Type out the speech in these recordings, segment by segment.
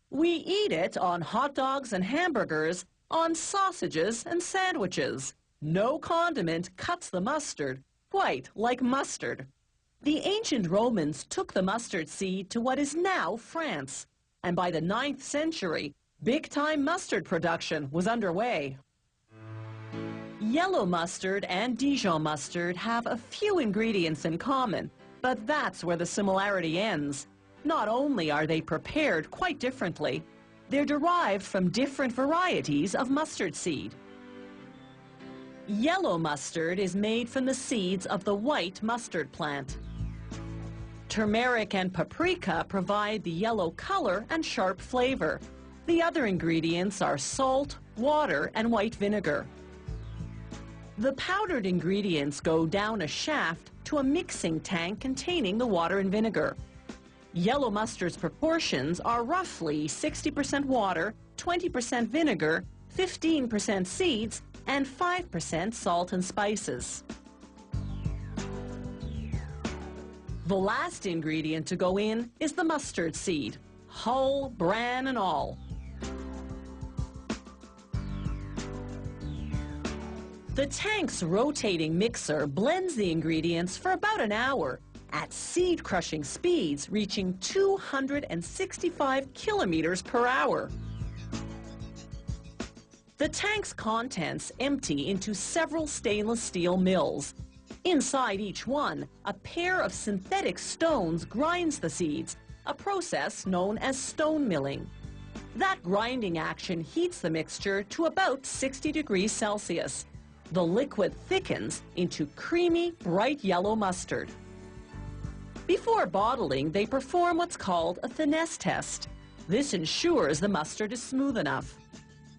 We eat it on hot dogs and hamburgers, on sausages and sandwiches. No condiment cuts the mustard quite like mustard. The ancient Romans took the mustard seed to what is now France, and by the 9th century, big-time mustard production was underway. Yellow mustard and Dijon mustard have a few ingredients in common, but that's where the similarity ends. Not only are they prepared quite differently, they're derived from different varieties of mustard seed. Yellow mustard is made from the seeds of the white mustard plant. Turmeric and paprika provide the yellow color and sharp flavor. The other ingredients are salt, water, and white vinegar. The powdered ingredients go down a shaft to a mixing tank containing the water and vinegar. Yellow mustard's proportions are roughly 60% water, 20% vinegar, 15% seeds, and 5% salt and spices. The last ingredient to go in is the mustard seed, hull, bran, and all. The tank's rotating mixer blends the ingredients for about an hour at seed-crushing speeds reaching 265 kilometers per hour. The tank's contents empty into several stainless steel mills. Inside each one, a pair of synthetic stones grinds the seeds, a process known as stone milling. That grinding action heats the mixture to about 60 degrees Celsius. The liquid thickens into creamy, bright yellow mustard. Before bottling, they perform what's called a finesse test. This ensures the mustard is smooth enough.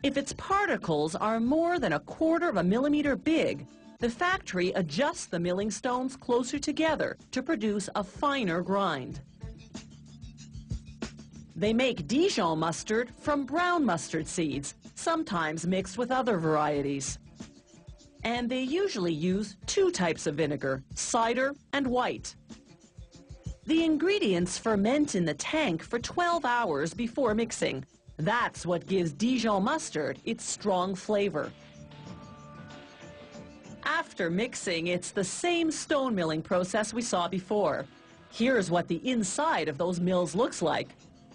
If its particles are more than 1/4 millimeter big, the factory adjusts the milling stones closer together to produce a finer grind. They make Dijon mustard from brown mustard seeds, sometimes mixed with other varieties. And they usually use 2 types of vinegar, cider and white. The ingredients ferment in the tank for 12 hours before mixing. That's what gives Dijon mustard its strong flavor. After mixing, it's the same stone milling process we saw before. Here's what the inside of those mills looks like.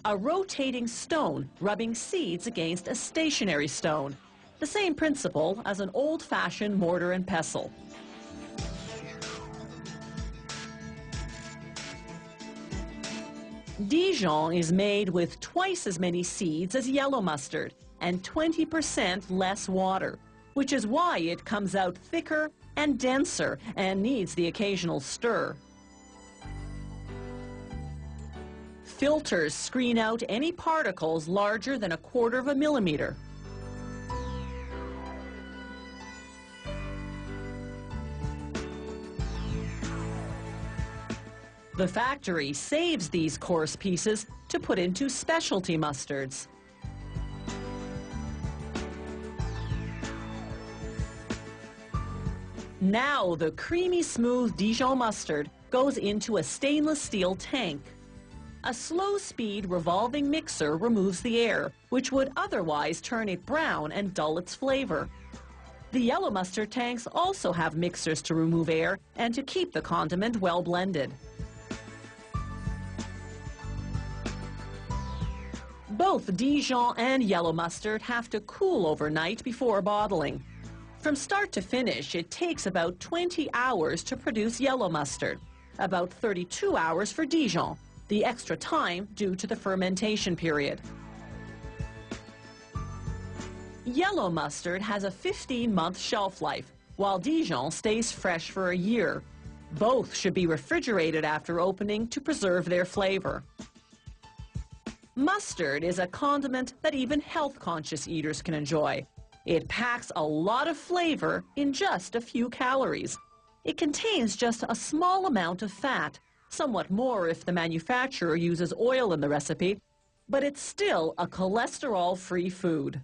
A rotating stone rubbing seeds against a stationary stone. The same principle as an old-fashioned mortar and pestle. Dijon is made with twice as many seeds as yellow mustard and 20% less water, which is why it comes out thicker and denser and needs the occasional stir. Filters screen out any particles larger than 1/4 millimeter. The factory saves these coarse pieces to put into specialty mustards. Now the creamy smooth Dijon mustard goes into a stainless steel tank. A slow-speed revolving mixer removes the air, which would otherwise turn it brown and dull its flavor. The yellow mustard tanks also have mixers to remove air and to keep the condiment well blended. Both Dijon and yellow mustard have to cool overnight before bottling. From start to finish, it takes about 20 hours to produce yellow mustard, about 32 hours for Dijon, the extra time due to the fermentation period. Yellow mustard has a 15-month shelf life, while Dijon stays fresh for a year. Both should be refrigerated after opening to preserve their flavor. Mustard is a condiment that even health-conscious eaters can enjoy. It packs a lot of flavor in just a few calories. It contains just a small amount of fat, somewhat more if the manufacturer uses oil in the recipe, but it's still a cholesterol-free food.